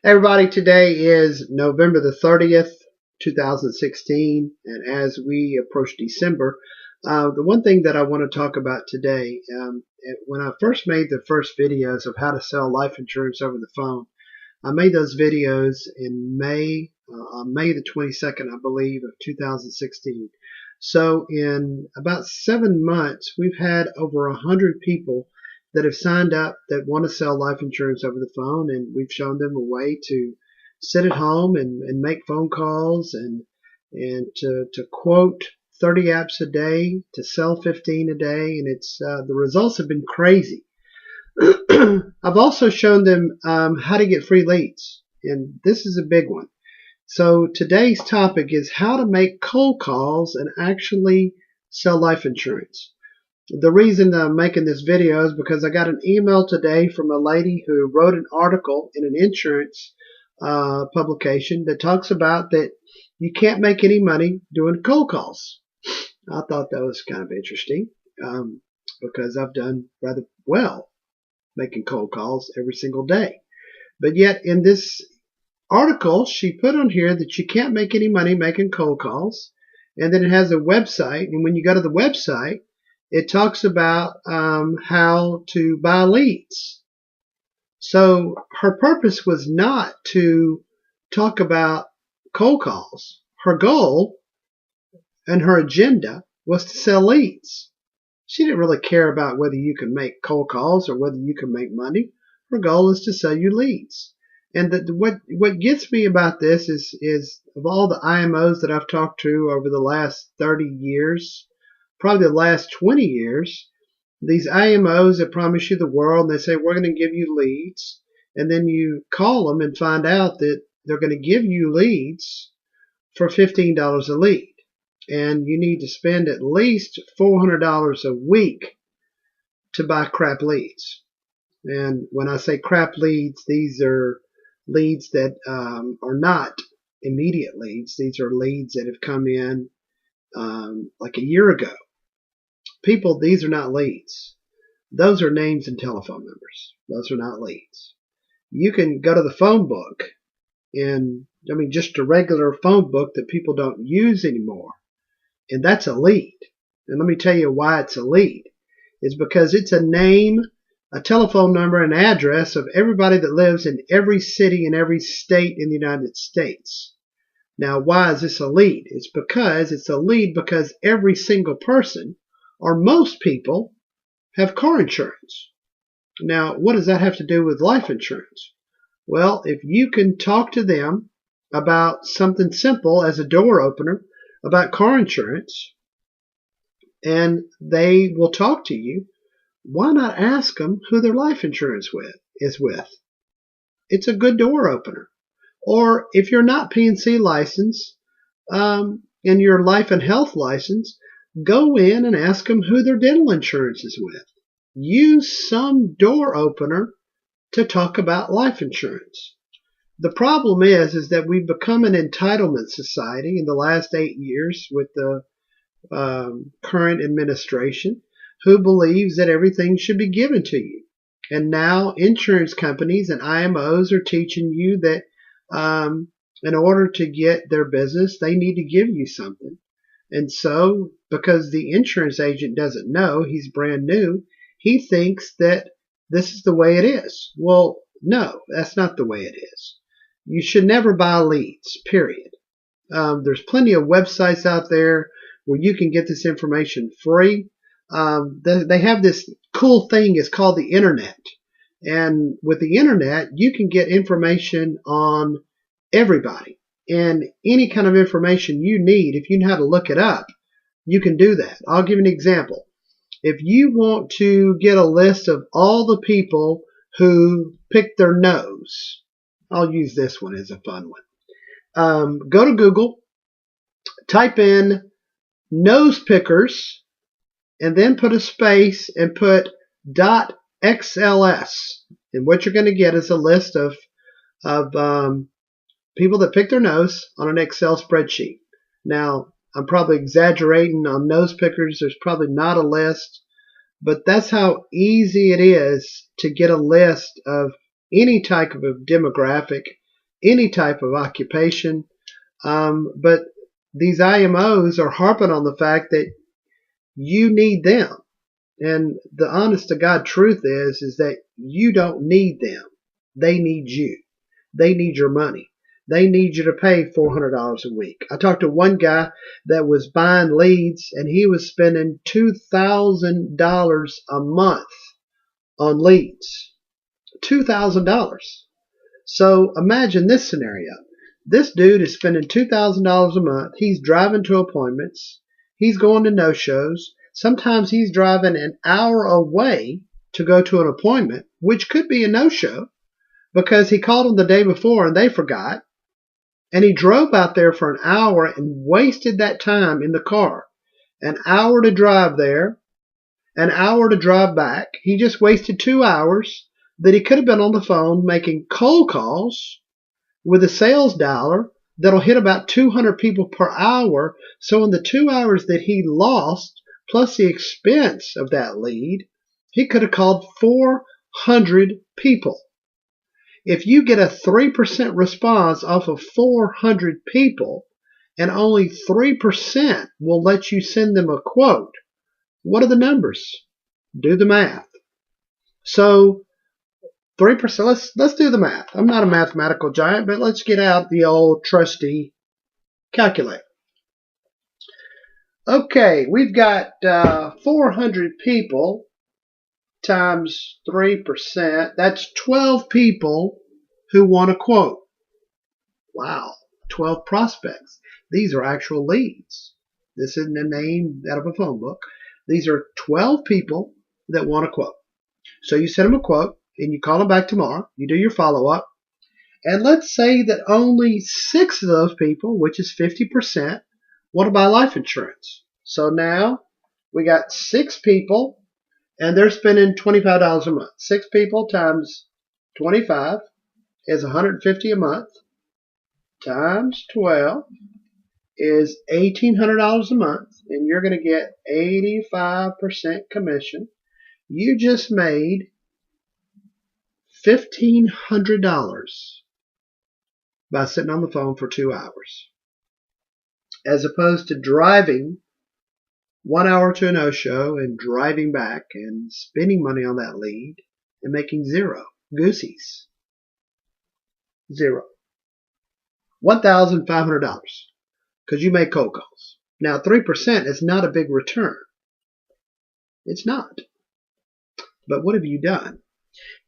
Everybody, today is November the 30th, 2016, and as we approach December, the one thing that I want to talk about today, when I first made the first videos of how to sell life insurance over the phone, I made those videos in May the 22nd, I believe, of 2016. So in about 7 months, we've had over 100 people that have signed up that want to sell life insurance over the phone, and we've shown them a way to sit at home and make phone calls and to quote 30 apps a day, to sell 15 a day, and it's the results have been crazy. I've also shown them how to get free leads, and this is a big one. So today's topic is how to make cold calls and actually sell life insurance. The reason that I'm making this video is because I got an email today from a lady who wrote an article in an insurance publication that talks about that you can't make any money doing cold calls. I thought that was kind of interesting because I've done rather well making cold calls every single day. But yet in this article, she put on here that you can't make any money making cold calls, and then it has a website, and when you go to the website, it talks about how to buy leads. So her purpose was not to talk about cold calls. Her goal and her agenda was to sell leads. She didn't really care about whether you can make cold calls or whether you can make money. Her goal is to sell you leads. And what gets me about this is of all the IMOs that I've talked to over the last 30 years, probably the last 20 years, these IMOs that promise you the world, and they say, we're going to give you leads, and then you call them and find out that they're going to give you leads for $15 a lead. And you need to spend at least $400 a week to buy crap leads. And when I say crap leads, these are leads that are not immediate leads. These are leads that have come in like a year ago. People, these are not leads. Those are names and telephone numbers. Those are not leads. You can go to the phone book, and just a regular phone book that people don't use anymore, and that's a lead. And let me tell you why it's a lead. It's because it's a name, a telephone number, and address of everybody that lives in every city and every state in the United States. Now, why is this a lead? It's a lead because every single person, or most people, have car insurance. Now, what does that have to do with life insurance? Well, if you can talk to them about something simple as a door opener about car insurance, and they will talk to you, why not ask them who their life insurance is with? It's a good door opener. Or if you're not P&C licensed and you're life and health licensed, go in and ask them who their dental insurance is with. Use some door opener to talk about life insurance. The problem is that we've become an entitlement society in the last 8 years with the current administration, who believes that everything should be given to you. And now insurance companies and IMOs are teaching you that in order to get their business, they need to give you something. And so, because the insurance agent doesn't know, he's brand new, he thinks that this is the way it is. Well, no, that's not the way it is. You should never buy leads, period. There's plenty of websites out there where you can get this information free. They have this cool thing, it's called the internet. And with the internet, you can get information on everybody. And any kind of information you need, if you know how to look it up, you can do that. I'll give you an example. If you want to get a list of all the people who pick their nose, I'll use this one as a fun one. Go to Google, type in nose pickers, and then put a space and put .xls. And what you're going to get is a list of people that pick their nose on an Excel spreadsheet. Now, I'm probably exaggerating on nose pickers. There's probably not a list, but that's how easy it is to get a list of any type of demographic any type of occupation. But these IMOs are harping on the fact that you need them. And the honest to God truth is that you don't need them. They need you. They need your money. They need you to pay $400 a week. I talked to one guy that was buying leads, and he was spending $2,000 a month on leads. $2,000. So imagine this scenario. This dude is spending $2,000 a month. He's driving to appointments. He's going to no-shows. Sometimes he's driving an hour away to go to an appointment, which could be a no-show, because he called them the day before and they forgot. And he drove out there for an hour and wasted that time in the car. An hour to drive there, an hour to drive back. He just wasted 2 hours that he could have been on the phone making cold calls with a sales dialer that'll hit about 200 people per hour. So in the 2 hours that he lost, plus the expense of that lead, he could have called 400 people. If you get a 3% response off of 400 people and only 3% will let you send them a quote, what are the numbers? Do the math. So 3%, let's do the math. I'm not a mathematical giant, but let's get out the old trusty calculator. Okay, we've got 400 people times 3%. That's 12 people who want a quote. Wow, 12 prospects. These are actual leads. This isn't a name out of a phone book. These are 12 people that want a quote. So you send them a quote and you call them back tomorrow. You do your follow-up. And let's say that only 6 of those people, which is 50%, want to buy life insurance. So now we got 6 people and they're spending $25 a month. 6 people times 25 is $150 a month. Times 12 is $1,800 a month. And you're going to get 85% commission. You just made $1,500 by sitting on the phone for 2 hours. As opposed to driving 1 hour to a no-show and driving back and spending money on that lead and making zero. Goosies. Zero. $1,500 because you made cold calls. Now 3% is not a big return. It's not. But what have you done?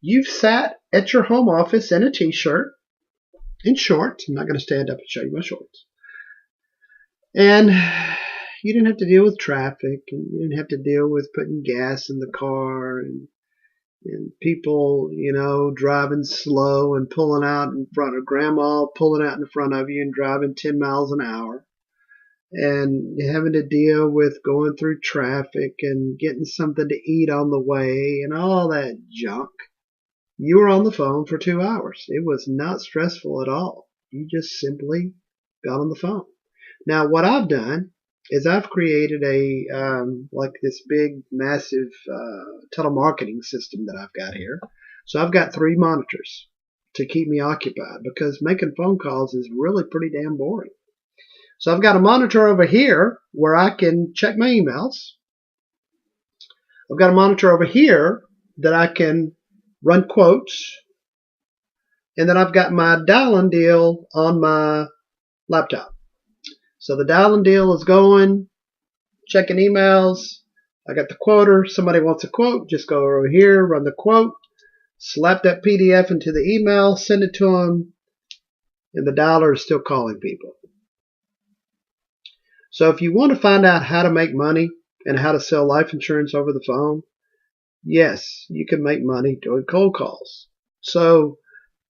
You've sat at your home office in a t-shirt, in shorts. I'm not going to stand up and show you my shorts. And you didn't have to deal with traffic, and you didn't have to deal with putting gas in the car, and people, driving slow and pulling out in front of grandma, pulling out in front of you and driving 10 miles an hour, and having to deal with going through traffic and getting something to eat on the way and all that junk. You were on the phone for 2 hours. It was not stressful at all. You just simply got on the phone. Now, what I've done is I've created like this big, massive telemarketing system that I've got here. So I've got 3 monitors to keep me occupied because making phone calls is really pretty damn boring. So I've got a monitor over here where I can check my emails. I've got a monitor over here that I can run quotes. And then I've got my dial-in deal on my laptop. So the dial-in deal is going, checking emails. I got the quoter. Somebody wants a quote. Just go over here, run the quote, slap that PDF into the email, send it to them, and the dialer is still calling people. So if you want to find out how to make money and how to sell life insurance over the phone, yes, you can make money doing cold calls. So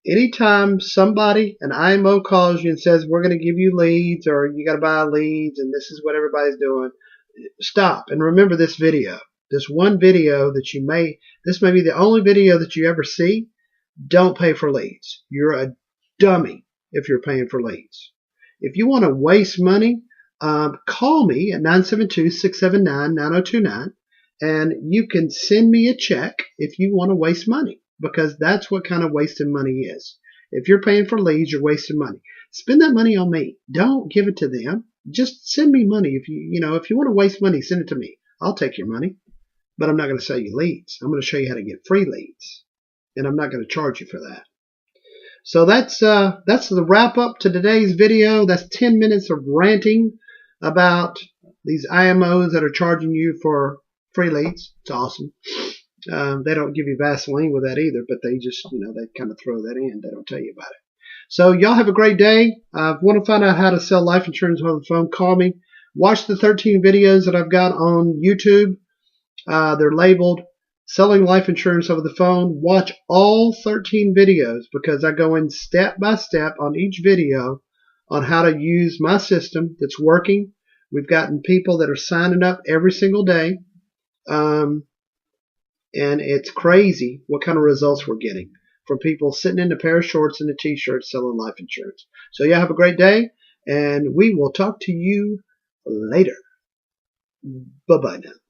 anytime somebody, an IMO, calls you and says, we're going to give you leads or you got to buy leads and this is what everybody's doing, stop and remember this video. This one video that this may be the only video that you ever see. Don't pay for leads. You're a dummy if you're paying for leads. If you want to waste money, call me at 972-679-9029 and you can send me a check if you want to waste money, because that's what kind of wasting money is. If you're paying for leads, you're wasting money. Spend that money on me. Don't give it to them. Just send me money. If if you want to waste money, send it to me. I'll take your money, but I'm not going to sell you leads. I'm going to show you how to get free leads, and I'm not going to charge you for that. So that's the wrap up to today's video. That's 10 minutes of ranting about these IMOs that are charging you for free leads. It's awesome. They don't give you Vaseline with that either, but they just, they kind of throw that in. They don't tell you about it. So y'all have a great day. If you want to find out how to sell life insurance over the phone, call me. Watch the 13 videos that I've got on YouTube. They're labeled Selling Life Insurance Over the Phone. Watch all 13 videos because I go in step by step on each video on how to use my system that's working. We've gotten people that are signing up every single day. And it's crazy what kind of results we're getting from people sitting in a pair of shorts and a t-shirt selling life insurance. So y'all have a great day, and we will talk to you later. Bye-bye now.